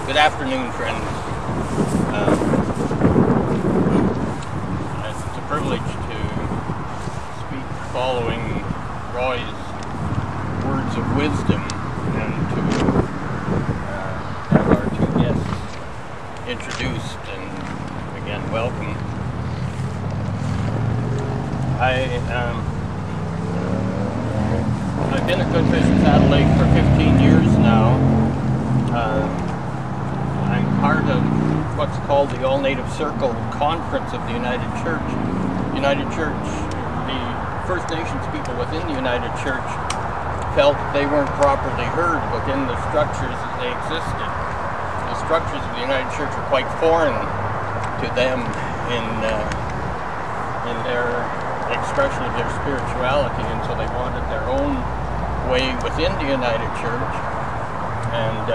Good afternoon, friends. It's a privilege to speak following Roy's words of wisdom and to have our two guests introduced and again welcome. I've been at Good Fish and Saddle Lake for 15 years now. I'm part of what's called the All Native Circle Conference of the United Church. United Church, the First Nations people within the United Church felt they weren't properly heard within the structures as they existed. The structures of the United Church are quite foreign to them in their expression of their spirituality, and so they wanted their own way within the United Church. And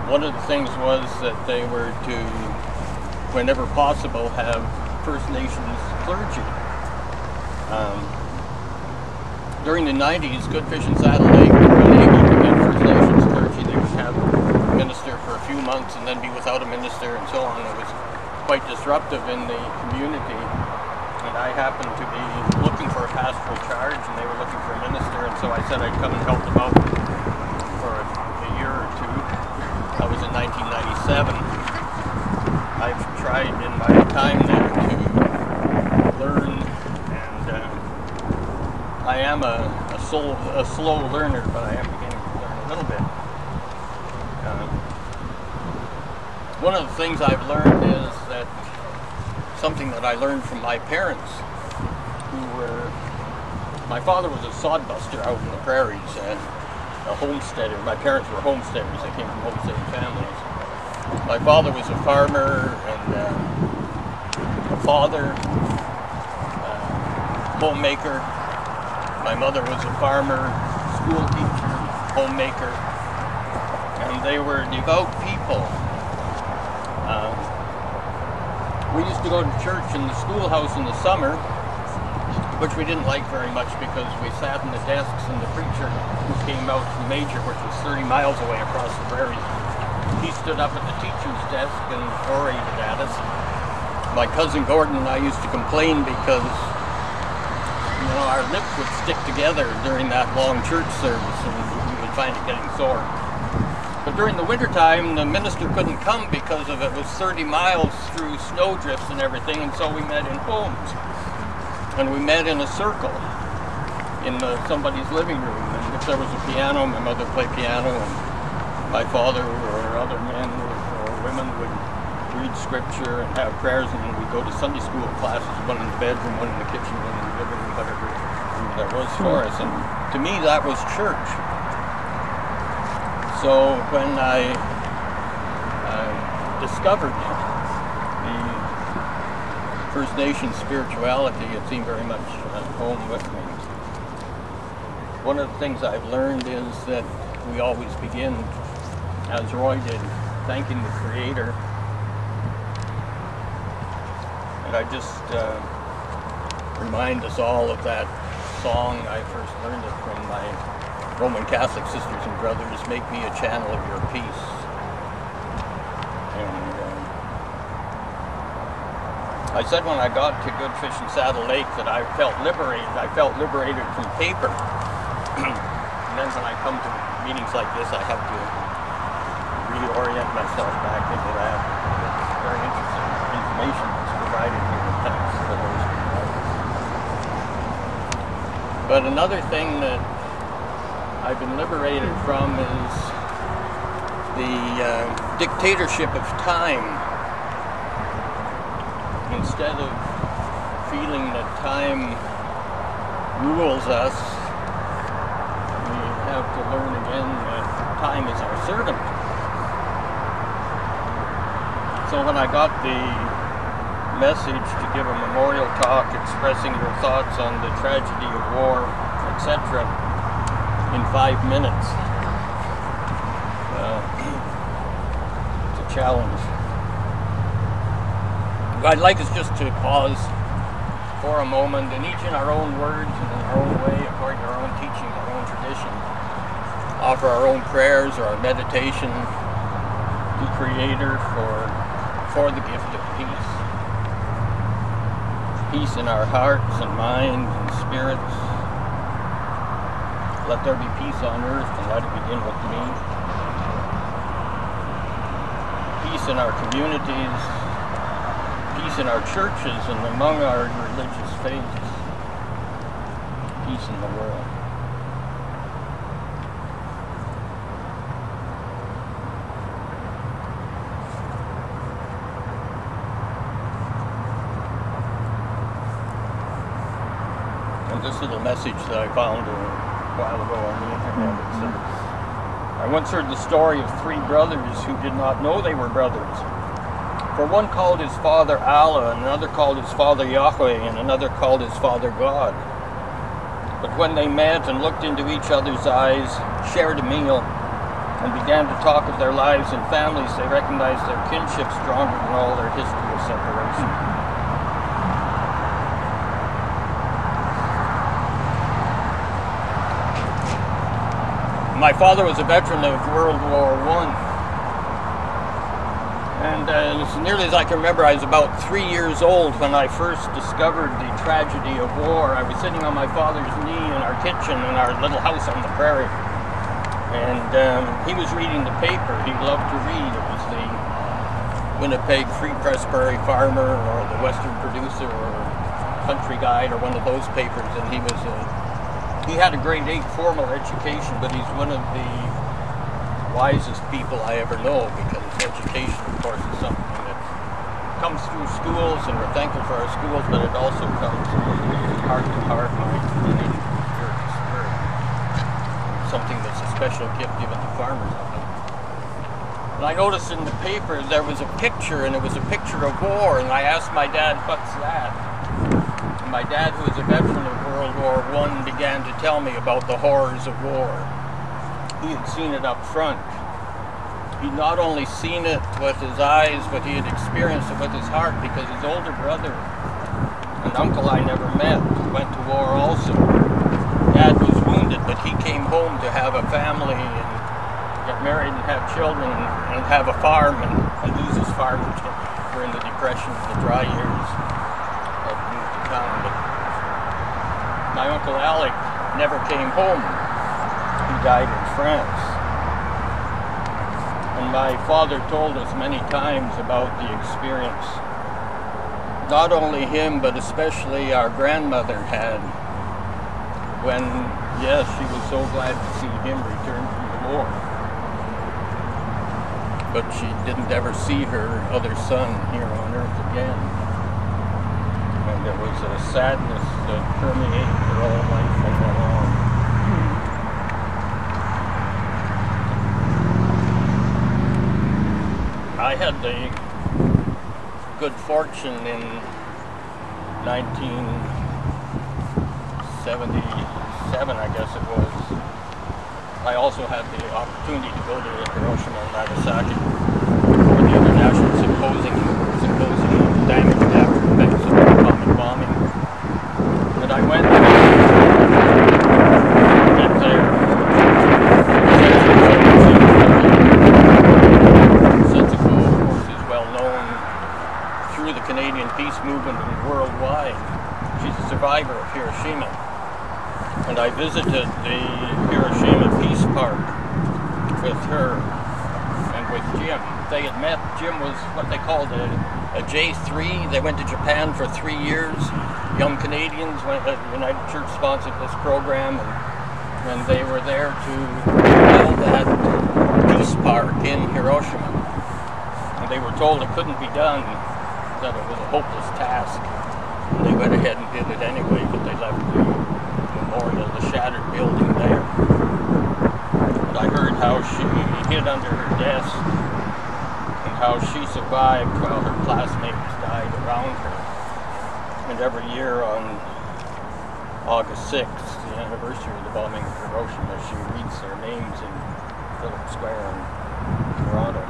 one of the things was that they were to, whenever possible, have First Nations clergy. During the 90s, Good Fish and Saddle Lake were unable to get First Nations clergy. They would have a minister for a few months and then be without a minister and so on. It was quite disruptive in the community. And I happened to be looking for a pastoral charge, and they were looking for a minister, and so I said I'd come and help them out for a year or two. That was in 1997. I've tried in my time there to learn, and I am a slow learner, but I am beginning to learn a little bit. One of the things I've learned is that something that I learned from my parents, my father was a sodbuster out in the prairies, and a homesteader. My parents were homesteaders. They came from homesteading families. My father was a farmer and a father, homemaker. My mother was a farmer, school teacher, homemaker, and they were devout people. We used to go to church in the schoolhouse in the summer, which we didn't like very much because we sat in the desks, and the preacher who came out from Major, which was 30 miles away across the prairies, he stood up at the teacher's desk and orated at us. My cousin Gordon and I used to complain because, you know, our lips would stick together during that long church service, and we would find it getting sore. But during the wintertime, the minister couldn't come because of it was 30 miles through snowdrifts and everything, and so we met in homes. And we met in a circle in somebody's living room. And if there was a piano, my mother played piano, and my father or other men or women would read scripture and have prayers, and then we'd go to Sunday school classes, one in the bedroom, one in the kitchen, one in the living room, whatever there was for us. And to me, that was church. So when I discovered the First Nations spirituality, it seemed very much at home with me. One of the things I've learned is that we always begin, as Roy did, thanking the Creator. And I just remind us all of that song. I first learned it from my Roman Catholic sisters and brothers, "Make me a channel of your peace." And I said when I got to Good Fish and Saddle Lake that I felt liberated. I felt liberated from paper. And then when I come to meetings like this, I have to reorient myself back into that. It's very interesting information that's provided here in text for those who know. But another thing that I've been liberated from is the dictatorship of time. Instead of feeling that time rules us, we have to learn again that time is our servant. So when I got the message to give a memorial talk expressing your thoughts on the tragedy of war, etc., in 5 minutes. It's a challenge. What I'd like us just to pause for a moment, and each in our own words and in our own way, according to our own teaching, our own tradition, offer our own prayers or our meditation Creator, for the gift of peace. Peace in our hearts and minds and spirits. Let there be peace on earth, and let it begin with me. Peace in our communities, peace in our churches and among our religious faiths, peace in the world. And this little message that I found a while ago on the internet, it says, I once heard the story of three brothers who did not know they were brothers. For one called his father Allah, and another called his father Yahweh, and another called his father God. But when they met and looked into each other's eyes, shared a meal, and began to talk of their lives and families, they recognized their kinship stronger than all their history of separation. My father was a veteran of World War I, and as nearly as I can remember, I was about 3 years old when I first discovered the tragedy of war. I was sitting on my father's knee in our kitchen in our little house on the prairie, and he was reading the paper. He loved to read. It was the Winnipeg Free Press Prairie Farmer or the Western Producer or Country Guide or one of those papers, and he had a grade 8 formal education, but he's one of the wisest people I ever know, because education, of course, is something that comes through schools, and we're thankful for our schools, but it also comes heart to heart, mind to mind, spirit to spirit. Something that's a special gift given to farmers, I think. And I noticed in the paper there was a picture, and it was a picture of war, and I asked my dad, what's that? And my dad, who was a veteran of World War I, began to tell me about the horrors of war. He had seen it up front. He'd not only seen it with his eyes, but he had experienced it with his heart, because his older brother, an uncle I never met, went to war also. Dad was wounded, but he came home to have a family and get married and have children and have a farm and lose his farm during the Depression, the dry years of the town. But my Uncle Alec never came home. He died in France. And my father told us many times about the experience not only him, but especially our grandmother had when, yes, she was so glad to see him return from the war. But she didn't ever see her other son here on earth again. And there was a sadness that permeated her whole life from then on. I had the good fortune in 1977, I guess it was. I also had the opportunity to go to Hiroshima and Nagasaki for the International Symposium on Damage and After Effects of Atomic Bombing. And I went there. Setsuko, of course, is well known through the Canadian peace movement and worldwide. She's a survivor of Hiroshima. And I visited the Hiroshima Peace Park with her and with Jim. They had met. Jim was what they called a J3. They went to Japan for 3 years. Young Canadians, the United Church sponsored this program, and they were there to build that peace park in Hiroshima. And they were told it couldn't be done, that it was a hopeless task. And they went ahead and did it anyway, but they left the memorial, the shattered building there. And I heard how she hid under her desk and how she survived while her classmates died around her. And every year on August 6th, the anniversary of the bombing of Hiroshima, she reads their names in Phillips Square in Toronto.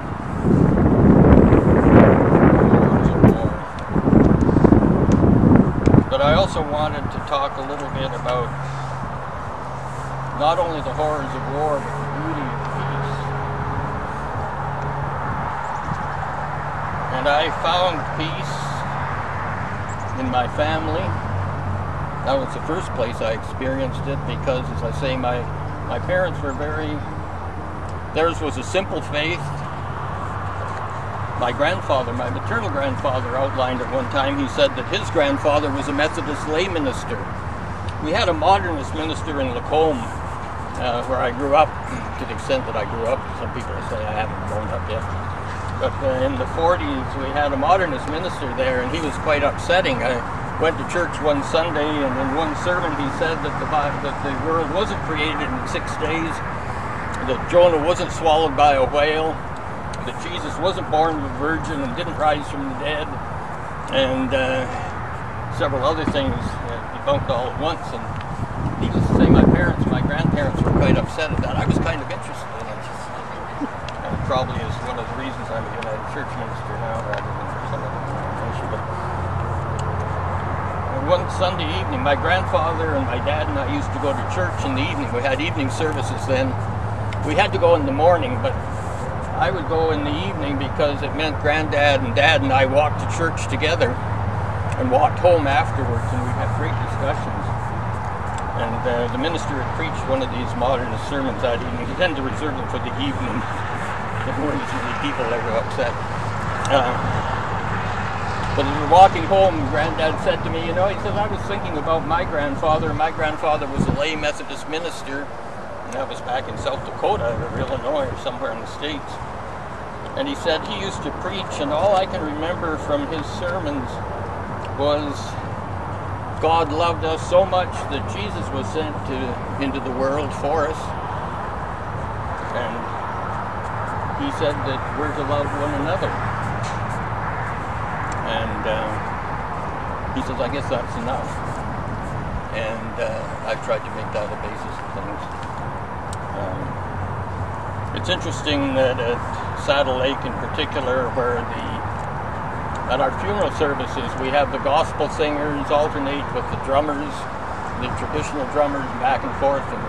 But I also wanted to talk a little bit about not only the horrors of war, but the beauty of peace. And I found peace in my family. That was the first place I experienced it because, as I say, my parents were theirs was a simple faith. My grandfather, my maternal grandfather, outlined at one time, he said that his grandfather was a Methodist lay minister. We had a modernist minister in Lacombe, where I grew up, to the extent that I grew up. Some people say I haven't grown up yet. But in the 40s, we had a modernist minister there, and he was quite upsetting. I went to church one Sunday, and in one sermon he said that the world wasn't created in 6 days, that Jonah wasn't swallowed by a whale, that Jesus wasn't born of a virgin and didn't rise from the dead, and several other things debunked all at once. And needless to say, my grandparents were quite upset at that. I was kind of interested in it. And it probably is one of the reasons I'm a United Church minister now rather than some other denomination. But one Sunday evening, my grandfather and my dad and I used to go to church in the evening. We had evening services then. We had to go in the morning, but I would go in the evening because it meant Granddad and Dad and I walked to church together and walked home afterwards, and we'd have great discussions. And the minister had preached one of these modernist sermons that evening. He tended to reserve them for the evening. There weren't as many people that were upset. But as we were walking home, Granddad said to me, he said, I was thinking about my grandfather. My grandfather was a lay Methodist minister, and that was back in South Dakota or Illinois or somewhere in the States. And he said he used to preach, and all I can remember from his sermons was God loved us so much that Jesus was sent into the world for us. And he said that we're to love one another. And he says, I guess that's enough. And I've tried to make that a basis of things. It's interesting that at Saddle Lake in particular, where at our funeral services, we have the gospel singers alternate with the drummers, the traditional drummers back and forth, and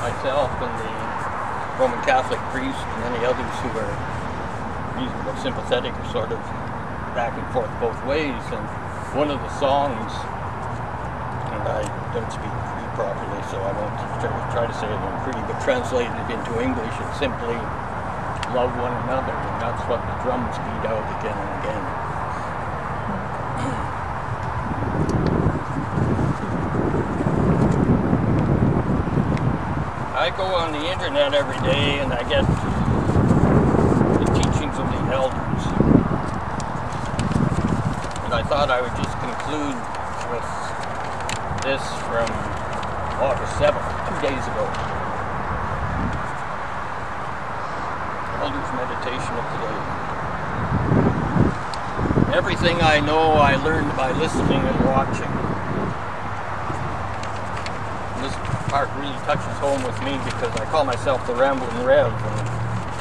myself and the Roman Catholic priest and any others who are reasonably sympathetic are sort of back and forth both ways. And one of the songs, and I don't speak Cree properly, so I won't try to say it in Cree, but translated into English, it's simply love one another, and that's what the drums beat out again and again. I go on the internet every day and I get the teachings of the elders. And I thought I would just conclude with this from August 7th, 2 days ago. Elders' meditation of today. Everything I know I learned by listening and watching. This part really touches home with me because I call myself the Rambling Rev, and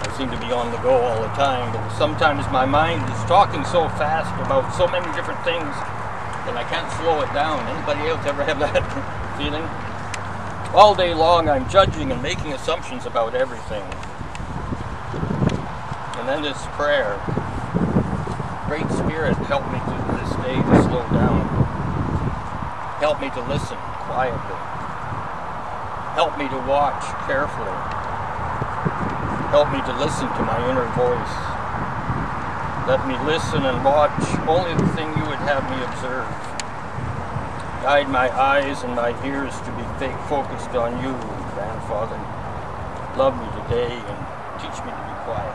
I seem to be on the go all the time, but sometimes my mind is talking so fast about so many different things that I can't slow it down. Anybody else ever have that feeling? All day long I'm judging and making assumptions about everything. And then this prayer, Great Spirit, help me to this day to slow down. Help me to listen quietly. Help me to watch carefully. Help me to listen to my inner voice. Let me listen and watch only the thing you would have me observe. Guide my eyes and my ears to be focused on you, Grandfather. Love me today and teach me to be quiet.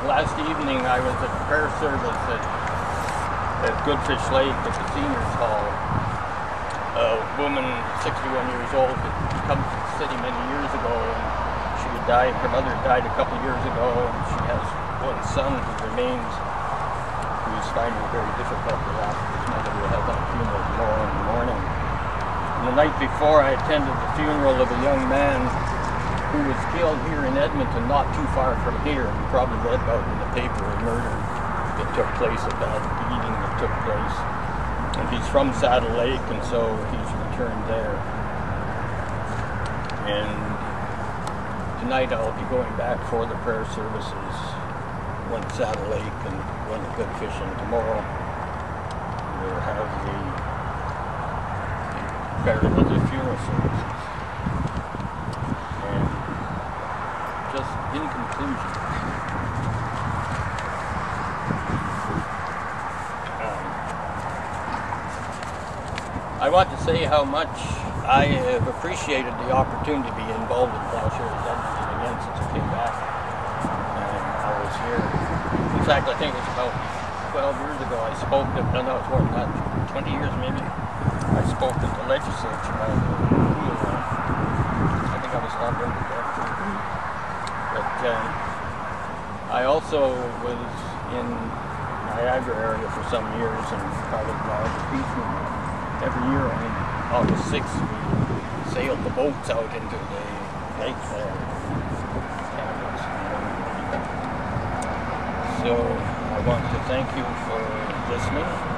Last evening I was at a prayer service at Goodfish Lake at the Seniors Hall. A woman, 61 years old, had come to the city many years ago, and she had died. Her mother died a couple years ago, and she has one son who remains, who is finding it very difficult to laugh with his mother, who had that funeral tomorrow in the morning. And the night before, I attended the funeral of a young man who was killed here in Edmonton, not too far from here. You probably read about in the paper a murder that took place, a bad beating that took place. And he's from Saddle Lake, and so he's returned there. And tonight I'll be going back for the prayer services, one at Saddle Lake and one at Good Fishing tomorrow. We'll have the burial and the funeral services. And just in conclusion, I want to say how much I have appreciated the opportunity to be involved in Plowshares Edmonton again since I came back. And I was here. In fact, I think it was about 12 years ago I spoke to, no, it's more than that, 20 years maybe. I spoke at the legislature on the pool. I think I was logged into that too. But I also was in Niagara area for some years and part of the beach movement. Every year on August 6th, we sailed the boats out into the lake there. So I want to thank you for listening.